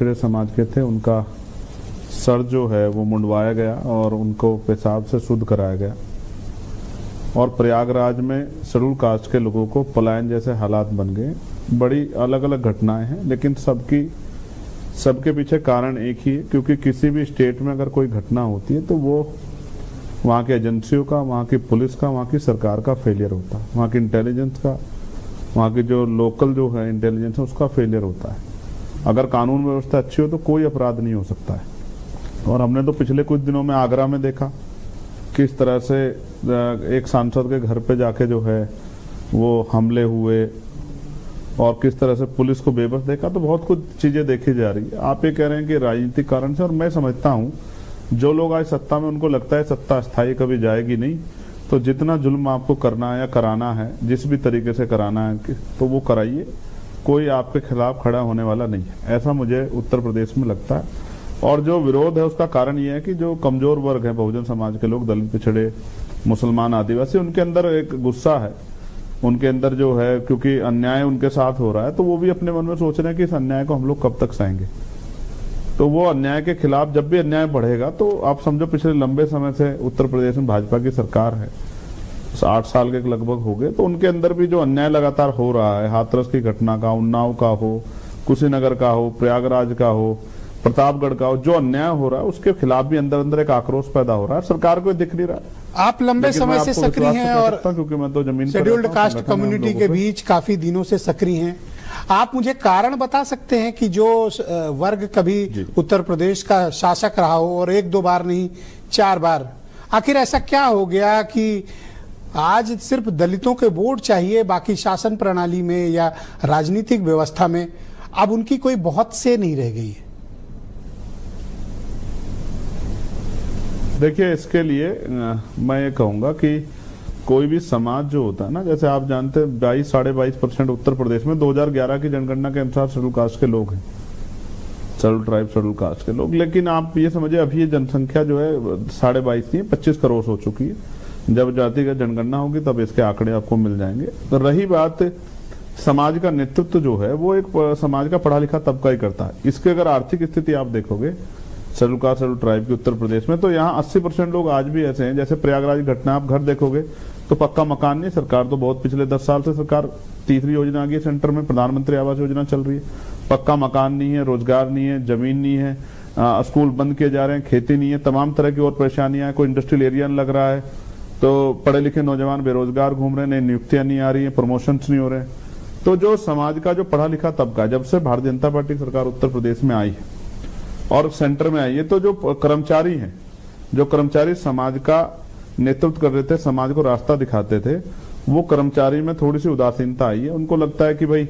पिछड़े समाज के थे उनका सर जो है वो मुंडवाया गया और उनको पेशाब से शुद्ध कराया गया। और प्रयागराज में शेड्यूल कास्ट के लोगों को पलायन जैसे हालात बन गए। बड़ी अलग अलग घटनाएं हैं, लेकिन सबके पीछे कारण एक ही है, क्योंकि किसी भी स्टेट में अगर कोई घटना होती है तो वो वहाँ की एजेंसियों का, वहाँ की पुलिस का, वहाँ की सरकार का फेलियर होता है, वहाँ की इंटेलिजेंस का, वहाँ की जो लोकल जो है इंटेलिजेंस है उसका फेलियर होता है। अगर कानून व्यवस्था अच्छी हो तो कोई अपराध नहीं हो सकता है। और हमने तो पिछले कुछ दिनों में आगरा में देखा किस तरह से एक सांसद के घर पे जाके जो है वो हमले हुए और किस तरह से पुलिस को बेबस देखा। तो बहुत कुछ चीजें देखी जा रही है। आप ये कह रहे हैं कि राजनीतिक कारण से, और मैं समझता हूँ जो लोग आज सत्ता में उनको लगता है सत्ता अस्थायी कभी जाएगी नहीं, तो जितना जुल्म आपको करना है या कराना है, जिस भी तरीके से कराना है तो वो कराइए, कोई आपके खिलाफ खड़ा होने वाला नहीं है, ऐसा मुझे उत्तर प्रदेश में लगता है। और जो विरोध है उसका कारण ये है कि जो कमजोर वर्ग है, बहुजन समाज के लोग, दलित, पिछड़े, मुसलमान, आदिवासी, उनके अंदर एक गुस्सा है, उनके अंदर जो है, क्योंकि अन्याय उनके साथ हो रहा है तो वो भी अपने मन में सोच रहे हैं कि इस अन्याय को हम लोग कब तक सहेंगे। तो वो अन्याय के खिलाफ जब भी अन्याय बढ़ेगा तो आप समझो पिछले लंबे समय से उत्तर प्रदेश में भाजपा की सरकार है, 8 साल के लगभग हो गए, तो उनके अंदर भी जो अन्याय लगातार हो रहा है, हाथरस की घटना का, उन्नाव का हो, कुशीनगर का हो, प्रयागराज का हो, प्रतापगढ़ का हो, जो अन्याय हो रहा है उसके खिलाफ भी अंदर अंदर एक आक्रोश पैदा हो रहा है। सरकार को दिख नहीं रहा। आप लंबे समय से सक्रिय हैं और क्योंकि मैं तो जमीन शेड्यूल्ड कास्ट कम्युनिटी के बीच काफी दिनों से सक्रिय हैं। आप मुझे कारण बता सकते हैं कि जो वर्ग कभी उत्तर प्रदेश का शासक रहा हो और 1-2 बार नहीं 4 बार, आखिर ऐसा क्या हो गया कि आज सिर्फ दलितों के वोट चाहिए, बाकी शासन प्रणाली में या राजनीतिक व्यवस्था में अब उनकी कोई बहुत से नहीं रह गई है? देखिए, इसके लिए मैं ये कहूंगा कि कोई भी समाज जो होता है ना, जैसे आप जानते हैं 22-22.5% उत्तर प्रदेश में 2011 की जनगणना के अनुसार शेड्यूल कास्ट के लोग हैं, शेड्यूल ट्राइब, शेड्यूल कास्ट के लोग। लेकिन आप ये समझिए अभी ये जनसंख्या जो है 22.5 नहीं 25 करोड़ हो चुकी है। जब जातिगत जनगणना होगी तब इसके आंकड़े आपको मिल जाएंगे। तो रही बात समाज का नेतृत्व जो है वो एक समाज का पढ़ा लिखा तबका ही करता है। इसके अगर आर्थिक स्थिति आप देखोगे शेड्यूल कास्ट, शेड्यूल ट्राइब की उत्तर प्रदेश में, तो यहाँ 80% लोग आज भी ऐसे हैं। जैसे प्रयागराज घटना, आप घर देखोगे तो पक्का मकान नहीं, सरकार तो बहुत पिछले 10 साल से सरकार तीसरी योजना आ गई है सेंटर में, प्रधानमंत्री आवास योजना चल रही है, पक्का मकान नहीं है, रोजगार नहीं है, जमीन नहीं है, स्कूल बंद किए जा रहे हैं, खेती नहीं है, तमाम तरह की और परेशानियां हैं, कोई इंडस्ट्रियल एरिया लग रहा है, तो पढ़े लिखे नौजवान बेरोजगार घूम रहे हैं, नई नियुक्तियां नहीं आ रही है, प्रमोशंस नहीं हो रहे हैं। तो जो समाज का जो पढ़ा लिखा तबका, जब से भारतीय जनता पार्टी सरकार उत्तर प्रदेश में आई है और सेंटर में आई है, तो जो कर्मचारी हैं, जो कर्मचारी समाज का नेतृत्व कर रहे थे, समाज को रास्ता दिखाते थे, वो कर्मचारी में थोड़ी सी उदासीनता आई है। उनको लगता है कि भाई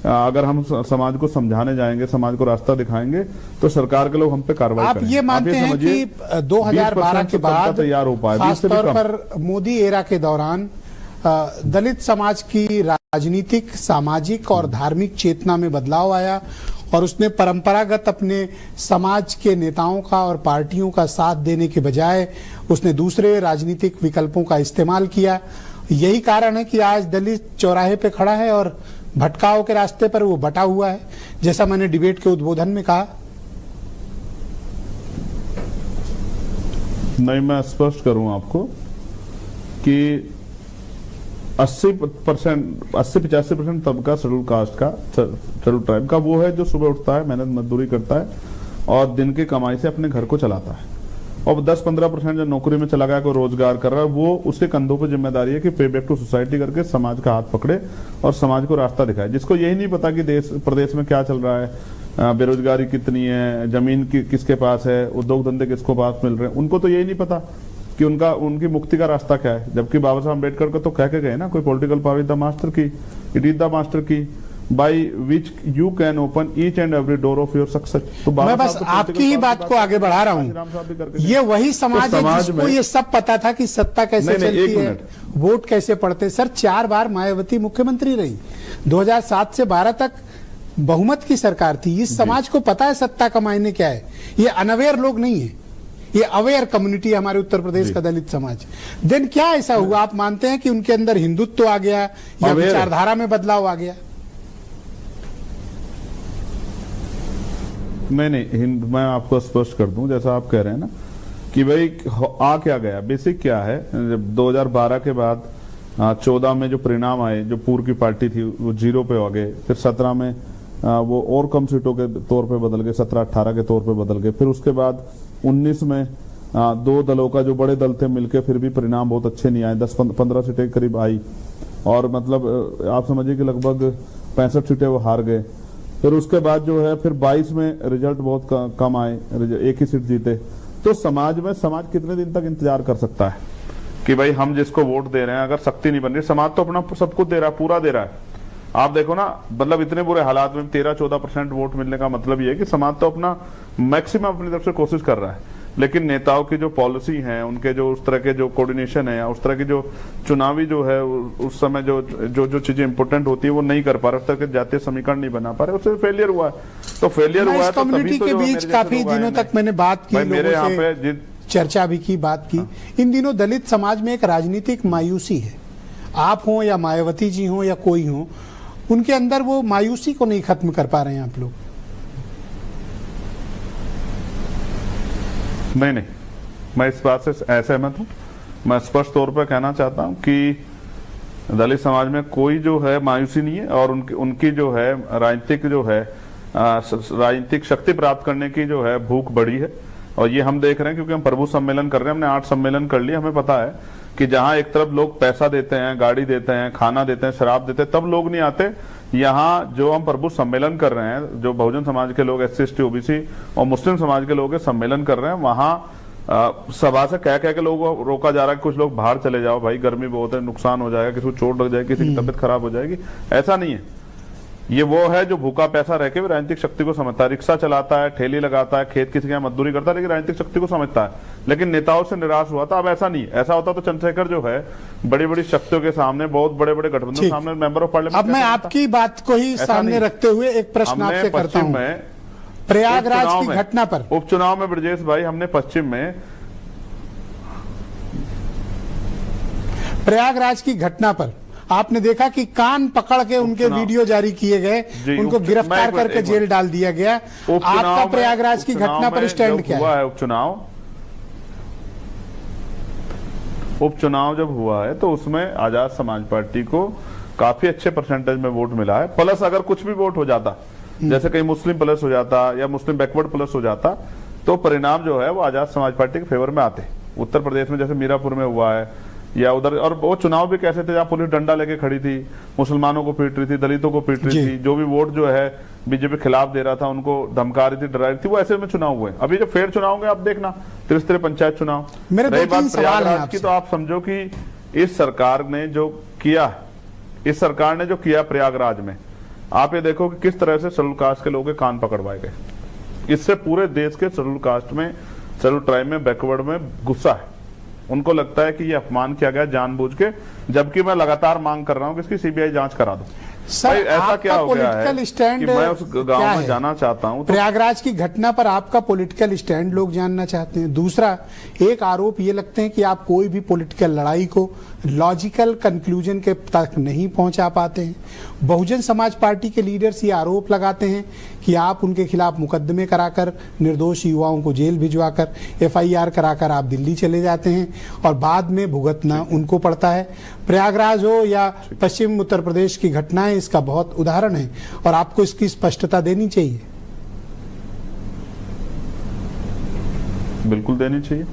अगर हम समाज को समझाने जाएंगे, समाज को रास्ता दिखाएंगे तो सरकार के लोग हम पे कार्रवाई करेंगे। आप ये मानते हैं कि 2012 के बाद तैयार हो पाए, खासतौर पर मोदी एरा के दौरान दलित समाज की राजनीतिक, सामाजिक और धार्मिक चेतना में बदलाव आया और उसने परंपरागत अपने समाज के नेताओं का और पार्टियों का साथ देने के बजाय उसने दूसरे राजनीतिक विकल्पों का इस्तेमाल किया। यही कारण है कि आज दलित चौराहे पे खड़ा है और भटकाव के रास्ते पर वो बटा हुआ है, जैसा मैंने डिबेट के उद्बोधन में कहा। नहीं, मैं स्पष्ट करूं आपको कि 80-85% तबका शेड्यूल कास्ट का, शेड्यूल ट्राइब का वो है जो सुबह उठता है, मेहनत मजदूरी करता है और दिन की कमाई से अपने घर को चलाता है। और 10-15% जो नौकरी में चला गया, कोई रोजगार कर रहा है, वो उसके कंधों पर जिम्मेदारी है कि पे बैक टू सोसाइटी करके समाज का हाथ पकड़े और समाज को रास्ता दिखाए। जिसको यही नहीं पता कि देश प्रदेश में क्या चल रहा है, बेरोजगारी कितनी है, जमीन किसके पास है, उद्योग धंधे किसको पास मिल रहे हैं, उनको तो यही नहीं पता कि उनकी मुक्ति का रास्ता क्या है। जबकि बाबा साहब अम्बेडकर को तो कह के गए ना, कोई political power is the master की, इट इज द मास्टर की by which you can open each and every door of your success. तो मैं बस आपकी ही बात को आगे बढ़ा रहा हूँ। ये वही समाज है जिसको ये सब पता था कि सत्ता कैसे चलती है, वोट कैसे पड़ते। सर 4 बार मायावती मुख्यमंत्री रही, 2007 से 12 तक बहुमत की सरकार थी। इस समाज को पता है सत्ता का मायने क्या है। ये अनअवेयर लोग नहीं है, ये अवेयर कम्युनिटी है हमारे उत्तर प्रदेश का दलित समाज। देन क्या ऐसा हुआ, आप मानते हैं कि उनके अंदर हिंदुत्व आ गया या विचारधारा में बदलाव आ गया? नहीं, मैं आपको स्पष्ट कर दूं, जैसा आप कह रहे हैं ना कि भाई आ क्या गया, बेसिक क्या है। जब 2012 के बाद 14 में जो परिणाम आए, जो पूर्व की पार्टी थी वो 0 पे आ गए, फिर 17 में वो और कम सीटों के तौर पे बदल गए, 17-18 के तौर पे बदल गए, फिर उसके बाद 19 में 2 दलों का जो बड़े दल थे मिलकर फिर भी परिणाम बहुत अच्छे नहीं आए, 10-15 सीटें करीब आई, और मतलब आप समझिए कि लगभग 65 सीटें वो हार गए। फिर उसके बाद जो है फिर 22 में रिजल्ट बहुत कम आए, एक ही सीट जीते। तो समाज कितने दिन तक इंतजार कर सकता है कि भाई हम जिसको वोट दे रहे हैं, अगर शक्ति नहीं बन रही, समाज तो अपना सब कुछ दे रहा है, पूरा दे रहा है। आप देखो ना, मतलब इतने बुरे हालात में 13-14% वोट मिलने का मतलब ये है कि समाज तो अपना मैक्सिमम अपनी तरफ से कोशिश कर रहा है, लेकिन नेताओं की जो पॉलिसी है, उनके जो उस तरह के जो कोऑर्डिनेशन है, उस तरह की जो चुनावी जो है उस समय जो चीजें इंपॉर्टेंट होती है वो नहीं कर पा रहे, उस तरह के जातीय समीकरण नहीं बना पा रहे, उससे फेलियर हुआ है। तो फेलियर हुआ है तो कम्युनिटी के बीच काफी दिनों तक मैंने बात की, मेरे यहाँ पे चर्चा भी की, बात की। इन दिनों दलित समाज में एक राजनीतिक मायूसी है, आप हो या मायावती जी हो या कोई हो, उनके अंदर वो मायूसी को नहीं खत्म कर पा रहे हैं आप लोग। नहीं, मैं इस बात से असहमत हूं। मैं स्पष्ट तौर पर कहना चाहता हूं कि दलित समाज में कोई जो है मायूसी नहीं है, और उनकी जो है राजनीतिक शक्ति प्राप्त करने की जो है भूख बढ़ी है। और ये हम देख रहे हैं क्योंकि हम प्रभु सम्मेलन कर रहे हैं, हमने 8 सम्मेलन कर लिए। हमें पता है कि जहां एक तरफ लोग पैसा देते हैं, गाड़ी देते हैं, खाना देते हैं, शराब देते हैं, तब लोग नहीं आते। यहाँ जो हम प्रभु सम्मेलन कर रहे हैं, जो बहुजन समाज के लोग, SC ST OBC और मुस्लिम समाज के लोग सम्मेलन कर रहे हैं, वहां सभा से कह के लोगों को रोका जा रहा है, कुछ लोग बाहर चले जाओ भाई, गर्मी बहुत है, नुकसान हो जाएगा, किसी को चोट लग जाएगी, किसी की तबियत खराब हो जाएगी। ऐसा नहीं है। ये वो है जो भूखा पैसा रह के भी राजनीतिक शक्ति को समझता है, रिक्शा चलाता है, ठेली लगाता है, खेत किसी के मजदूरी करता है, लेकिन राजनीतिक शक्ति को समझता है। लेकिन नेताओं से निराश हुआ था। अब ऐसा नहीं, ऐसा होता तो चंद्रशेखर जो है बड़ी बड़ी शक्तियों के सामने, बहुत बड़े बड़े गठबंधन के सामने मेंबर ऑफ पार्लियामेंट। अब मैं आपकी बात को ही सामने रखते हुए एक प्रश्न आपसे करता हूं। प्रयागराज की घटना पर, उपचुनाव में ब्रजेश भाई, हमने पश्चिम में प्रयागराज की घटना पर आपने देखा कि कान पकड़ के उनके वीडियो जारी किए गए, उनको गिरफ्तार करके जेल डाल दिया गया। आपका प्रयागराज की घटना पर स्टैंड क्या है? उपचुनाव जब हुआ है तो उसमें आजाद समाज पार्टी को काफी अच्छे परसेंटेज में वोट मिला है। प्लस अगर कुछ भी वोट हो जाता, जैसे कहीं मुस्लिम प्लस हो जाता या मुस्लिम बैकवर्ड प्लस हो जाता, तो परिणाम जो है वो आजाद समाज पार्टी के फेवर में आते। उत्तर प्रदेश में जैसे मीरापुर में हुआ है या उधर, और वो चुनाव भी कैसे थे जहाँ पुलिस डंडा लेके खड़ी थी, मुसलमानों को पीट रही थी, दलितों को पीट रही थी, जो भी वोट जो है बीजेपी खिलाफ दे रहा था उनको धमका रही थी, डरा रही थी, वो ऐसे में चुनाव हुए। अभी जो फेयर चुनाव होंगे आप देखना, त्रिस्तरीय पंचायत चुनाव। रही बात प्रयागराज की, तो आप समझो कि इस सरकार ने जो किया प्रयागराज में, आप ये देखो कि किस तरह से शेड्यूल कास्ट के लोगों के कान पकड़वाए गए। इससे पूरे देश के शेड्यूल कास्ट में, शेड्यूल ट्राइब में, बैकवर्ड में गुस्सा है। उनको लगता है कि ये अपमान किया गया जानबूझ के, जबकि मैं लगातार मांग कर रहा हूं कि इसकी सीबीआई जांच करा दो। सर, ऐसा क्या हो गया है कि मैं उस गांव में जाना चाहता हूं। प्रयागराज की घटना पर आपका पॉलिटिकल स्टैंड लोग जानना चाहते हैं। दूसरा एक आरोप ये लगते हैं कि आप कोई भी पॉलिटिकल लड़ाई को लॉजिकल कंक्लूजन के तक नहीं पहुंचा पाते हैं। बहुजन समाज पार्टी के लीडर्स ये आरोप लगाते हैं कि आप उनके खिलाफ मुकदमे कराकर, निर्दोष युवाओं को जेल भिजवाकर, FIR कराकर आप दिल्ली चले जाते हैं और बाद में भुगतना उनको पड़ता है। प्रयागराज हो या पश्चिम उत्तर प्रदेश की घटनाएं इसका बहुत उदाहरण है और आपको इसकी स्पष्टता देनी चाहिए। बिल्कुल देनी चाहिए।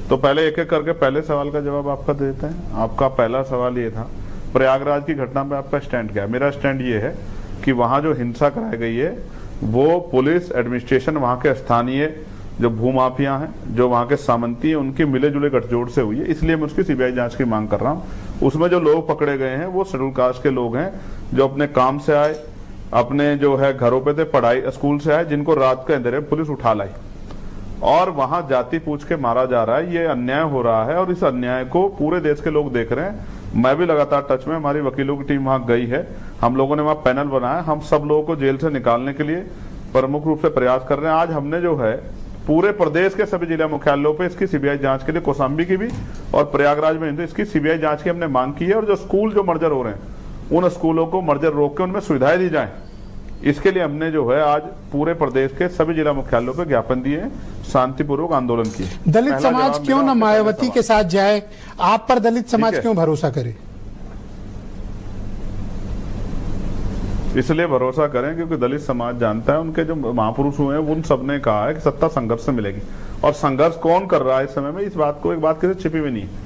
तो पहले एक एक करके पहले सवाल का जवाब आपका देते हैं। आपका पहला सवाल ये था, प्रयागराज की घटना पे आपका स्टैंड क्या है? मेरा स्टैंड ये है कि वहां जो हिंसा कराई गई है वो पुलिस, एडमिनिस्ट्रेशन, वहां के स्थानीय जो भूमाफिया हैं, जो वहां के सामंती हैं, उनके मिले जुले गठजोड़ से हुई है। इसलिए मैं उसकी सीबीआई जांच की मांग कर रहा हूँ। उसमें जो लोग पकड़े गए हैं वो शेड्यूल कास्ट के लोग हैं, जो अपने काम से आए, अपने जो है घरों पे थे, पढ़ाई स्कूल से आए, जिनको रात के अंधेरे पुलिस उठा लाई और वहां जाति पूछ के मारा जा रहा है। ये अन्याय हो रहा है और इस अन्याय को पूरे देश के लोग देख रहे हैं। मैं भी लगातार टच में, हमारी वकीलों की टीम वहां गई है, हम लोगों ने वहां पैनल बनाया, हम सब लोगों को जेल से निकालने के लिए प्रमुख रूप से प्रयास कर रहे हैं। आज हमने जो है पूरे प्रदेश के सभी जिला मुख्यालयों पे इसकी सीबीआई जांच के लिए, कौशाम्बी की भी और प्रयागराज में इसकी सीबीआई जांच की हमने मांग की है। और जो स्कूल जो मर्जर हो रहे हैं, उन स्कूलों को मर्जर रोक के उनमें सुविधाएं दी जाए, इसके लिए हमने जो है आज पूरे प्रदेश के सभी जिला मुख्यालयों पे ज्ञापन दिए, शांतिपूर्वक आंदोलन किए। दलित समाज क्यों न मायावती के साथ जाए, आप पर दलित समाज क्यों भरोसा करे? इसलिए भरोसा करें क्योंकि दलित समाज जानता है, उनके जो महापुरुष हुए हैं उन सबने कहा है कि सत्ता संघर्ष से मिलेगी। और संघर्ष कौन कर रहा है इस समय में, इस बात को एक बात किसी छिपी हुई नहीं है।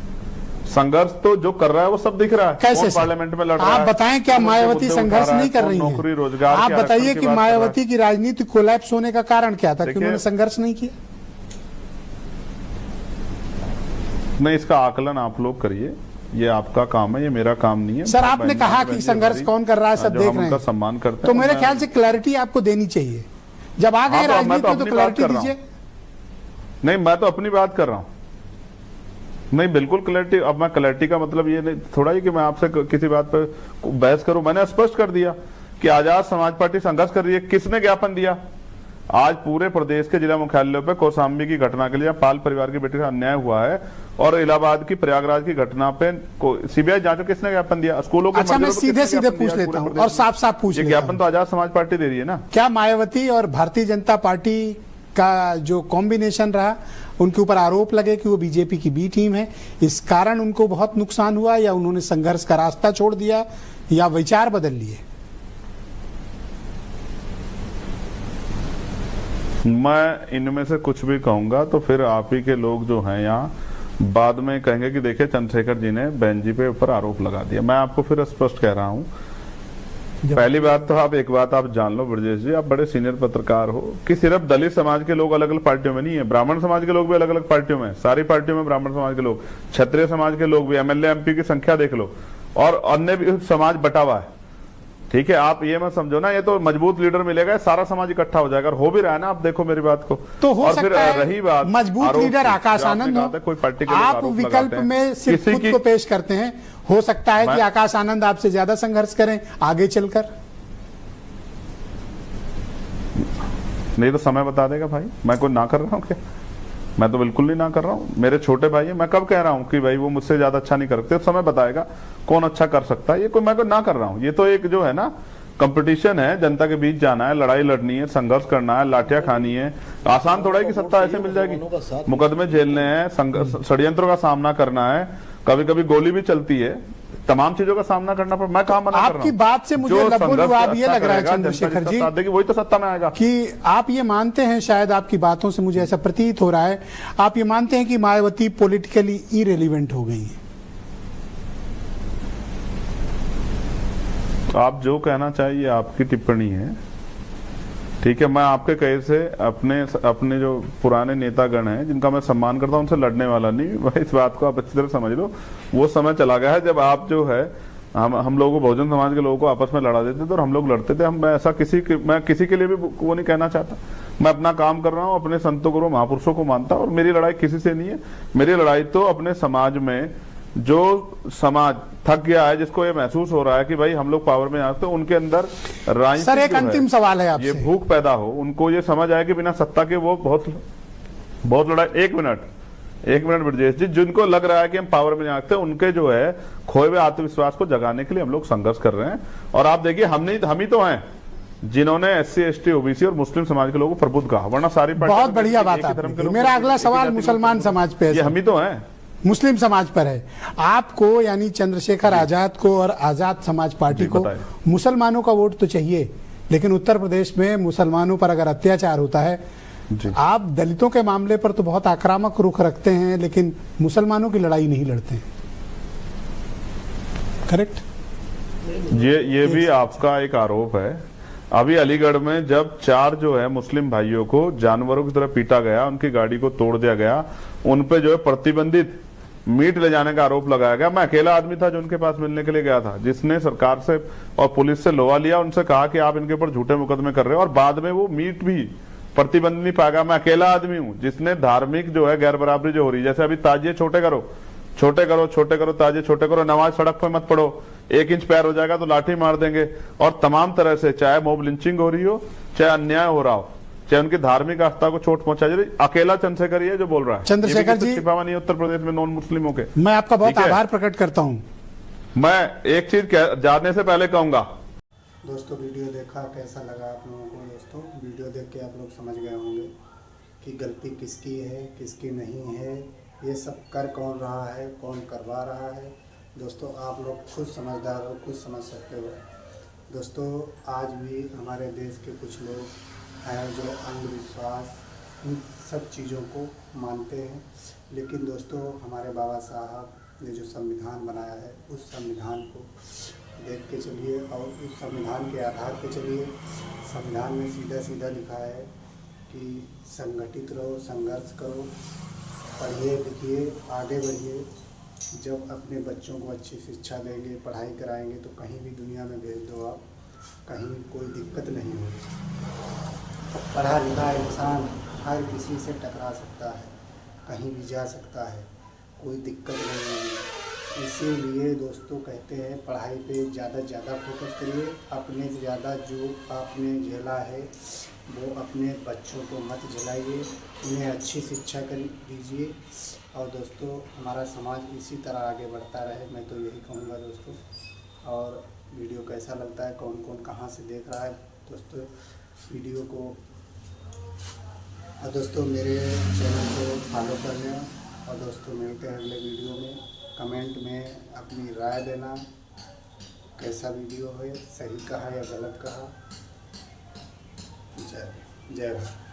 संघर्ष तो जो कर रहा है वो सब दिख रहा है। कैसे पार्लियामेंट में लड़ रहा है? आप बताएं, क्या मायावती संघर्ष नहीं कर रही है? नौकरी रोजगार, आप बताइए कि मायावती की राजनीति कोलैप्स होने का कारण क्या था कि उन्होंने संघर्ष नहीं किया? नहीं, इसका आकलन आप लोग करिए, ये आपका काम है, ये मेरा काम नहीं है। सर, आपने कहा कि संघर्ष कौन कर रहा है, सब देख रहे हैं, सम्मान करते हैं। तो मेरे ख्याल से क्लैरिटी आपको देनी चाहिए। जब आ गए राजनीति में तो क्लैरिटी दीजिए। नहीं, मैं तो अपनी बात कर रहा हूं। नहीं, बिल्कुल क्लैरिटी। अब मैं क्लैरिटी का मतलब ये नहीं थोड़ा ही कि मैं आपसे किसी बात पर बहस करूं। मैंने स्पष्ट कर दिया कि आजाद समाज पार्टी संघर्ष कर रही है। किसने ज्ञापन दिया? आज पूरे प्रदेश के जिला मुख्यालयों पे कौशाम्बी की घटना के लिए पाल परिवार की बेटी का अन्याय हुआ है, और इलाहाबाद की प्रयागराज की घटना पे सीबीआई जांच, किसने ज्ञापन दिया? स्कूलों के। अच्छा, मैं सीधे सीधे पूछ लेता हूं और साफ साफ पूछ लेता हूं। ज्ञापन तो आजाद समाज पार्टी दे रही है ना। क्या मायावती और भारतीय जनता पार्टी का जो कॉम्बिनेशन रहा, उनके ऊपर आरोप लगे कि वो बीजेपी की बी टीम है, इस कारण उनको बहुत नुकसान हुआ, या उन्होंने संघर्ष का रास्ता छोड़ दिया, या विचार बदल लिए? मैं इनमें से कुछ भी कहूंगा तो फिर आप ही के लोग जो हैं यहाँ बाद में कहेंगे कि देखिए चंद्रशेखर जी ने बहन जी पे ऊपर आरोप लगा दिया। मैं आपको फिर स्पष्ट कह रहा हूँ, पहली बात तो आप एक बात आप जान लो ब्रजेश जी, आप बड़े सीनियर पत्रकार हो, कि सिर्फ दलित समाज के लोग अलग अलग पार्टियों में नहीं है, ब्राह्मण समाज के लोग भी अलग अलग पार्टियों में, सारी पार्टियों में ब्राह्मण समाज के लोग, क्षत्रिय समाज के लोग भी, एमएलए एमपी की संख्या देख लो, और अन्य भी समाज बटा हुआ है। ठीक है, आप ये मत समझो ना ये तो मजबूत लीडर मिलेगा, सारा समाज इकट्ठा हो जाएगा, और हो भी रहा है ना। आप देखो मेरी बात को। तो हो और सकता फिर है रही बात मजबूत लीडर आकाश आनंद हो, कोई पार्टिकुलर आप विकल्प में सिर्फ खुद को पेश करते हैं। हो सकता है कि आकाश आनंद आपसे ज्यादा संघर्ष करें आगे चलकर। नहीं तो समय बता देगा भाई, मैं कोई ना कर रहा हूँ क्या? मैं तो बिल्कुल नहीं ना कर रहा हूँ, मेरे छोटे भाई है। मैं कब कह रहा हूँ कि भाई वो मुझसे ज्यादा अच्छा नहीं कर सकते? समय बताएगा कौन अच्छा कर सकता है। ये कोई मैं कोई ना कर रहा हूँ, ये तो एक जो है ना कंपटीशन है, जनता के बीच जाना है, लड़ाई लड़नी है, संघर्ष करना है, लाठियां खानी है। आसान थोड़ा है कि सत्ता ऐसे मिल जाएगी। मुकदमे झेलने हैं, षड्यंत्रों का सामना करना है, कभी कभी गोली भी चलती है, तमाम चीजों का सामना करना पड़ा। मैं कहाँ मना कर रहा हूं? आपकी बात से मुझे लबोलुआब ये लग रहा है चंद्रशेखर जी, वही तो सत्ता में आएगा, कि आप ये मानते हैं, शायद आपकी बातों से मुझे ऐसा प्रतीत हो रहा है, आप ये मानते हैं कि मायावती पॉलिटिकली इरेलीवेंट हो गई है। आप जो कहना चाहिए आपकी टिप्पणी है, ठीक है। मैं आपके कहे से अपने जो पुराने नेतागण हैं जिनका मैं सम्मान करता हूं, उनसे लड़ने वाला नहीं। इस बात को आप अच्छी तरह समझ लो। वो समय चला गया है जब आप जो है हम लोगों को, बहुजन समाज के लोगों को आपस में लड़ा देते थे और हम लोग लड़ते थे। मैं ऐसा मैं किसी के लिए भी वो नहीं कहना चाहता। मैं अपना काम कर रहा हूँ, अपने संतों गुरु महापुरुषों को मानता हूँ, और मेरी लड़ाई किसी से नहीं है। मेरी लड़ाई तो अपने समाज में जो समाज थक गया है, जिसको ये महसूस हो रहा है कि भाई हम लोग पावर में आते हैं, उनके अंदर राजनीति, सर एक अंतिम सवाल है आपसे, ये भूख पैदा हो, उनको ये समझ आए कि बिना सत्ता के वो बहुत लड़ाई। एक मिनट ब्रजेश जी, जिनको लग रहा है कि हम पावर में आते हैं, उनके जो है खोए हुए आत्मविश्वास को जगाने के लिए हम लोग संघर्ष कर रहे हैं। और आप देखिए हम ही तो हैं जिन्होंने SC ST OBC और मुस्लिम समाज के लोगों को प्रबुद्ध कहा, वरना सारी बहुत बढ़िया बात है। मेरा अगला सवाल मुसलमान समाज पे है, हम ही तो हैं, मुस्लिम समाज पर है। आपको यानी चंद्रशेखर आजाद को और आजाद समाज पार्टी को मुसलमानों का वोट तो चाहिए, लेकिन उत्तर प्रदेश में मुसलमानों पर अगर अत्याचार होता है, आप दलितों के मामले पर तो बहुत आक्रामक रुख रखते हैं, लेकिन मुसलमानों की लड़ाई नहीं लड़ते हैं, करेक्ट? ये भी आपका एक आरोप है। अभी अलीगढ़ में जब 4 जो है मुस्लिम भाइयों को जानवरों की तरह पीटा गया, उनकी गाड़ी को तोड़ दिया गया, उन पे जो है प्रतिबंधित मीट ले जाने का आरोप लगाया गया। मैं अकेला आदमी था जो उनके पास मिलने के लिए गया था, जिसने सरकार से और पुलिस से लोहा लिया, उनसे कहा कि आप इनके ऊपर झूठे मुकदमे कर रहे हो, और बाद में वो मीट भी प्रतिबंध नहीं पाएगा। मैं अकेला आदमी हूं जिसने धार्मिक जो है गैर बराबरी जो हो रही है, जैसे अभी ताजिए छोटे करो, ताजिए छोटे करो, नमाज सड़क पे मत पढ़ो, 1 इंच पैर हो जाएगा तो लाठी मार देंगे, और तमाम तरह से चाहे मॉब लिंचिंग हो रही हो, चाहे अन्याय हो रहा हो, चाहे उनकी धार्मिक आस्था को चोट पहुंचा रही, अकेला चंद्रशेखर ही है जो बोल रहा है। चंद्रशेखर जी छिपावा नहीं है उत्तर प्रदेश में नॉन मुस्लिमों के। मैं आपका बहुत आभार प्रकट करता हूं। मैं एक चीज जाने से पहले कहूंगा, दोस्तों वीडियो देखा, कैसा लगा आप लोगों को? दोस्तों वीडियो देख के आप लोग समझ गए होंगे कि गलती किसकी है, किसकी नहीं है, ये सब कर कौन रहा है, कौन करवा रहा है। दोस्तों आप लोग खुद समझदार हो, खुद समझ सकते हो। दोस्तों आज भी हमारे देश के कुछ लोग हैं जो अंधविश्वास इन सब चीज़ों को मानते हैं, लेकिन दोस्तों हमारे बाबा साहब ने जो संविधान बनाया है उस संविधान को देख के चलिए और उस संविधान के आधार पे चलिए। संविधान में सीधा सीधा लिखा है कि संगठित रहो, संघर्ष करो, पढ़िए लिखिए, आगे बढ़िए। जब अपने बच्चों को अच्छी शिक्षा देंगे, पढ़ाई कराएंगे तो कहीं भी दुनिया में भेज दो आप, कहीं कोई दिक्कत नहीं होगी। पढ़ा लिखा इंसान हर किसी से टकरा सकता है, कहीं भी जा सकता है, कोई दिक्कत नहीं होगी। इसीलिए दोस्तों कहते हैं पढ़ाई पे ज़्यादा से ज़्यादा फोकस करिए। अपने से ज़्यादा जो आपने झेला है वो अपने बच्चों को मत झेलाइए, उन्हें अच्छी शिक्षा कर दीजिए। और दोस्तों हमारा समाज इसी तरह आगे बढ़ता रहे, मैं तो यही कहूँगा दोस्तों। और वीडियो कैसा लगता है, कौन कौन कहाँ से देख रहा है दोस्तों वीडियो को, और दोस्तों मेरे चैनल को फॉलो कर लें। और दोस्तों मिलते हैं अगले वीडियो में। कमेंट में अपनी राय देना, कैसा वीडियो है, सही कहा या गलत कहा। जय भारत।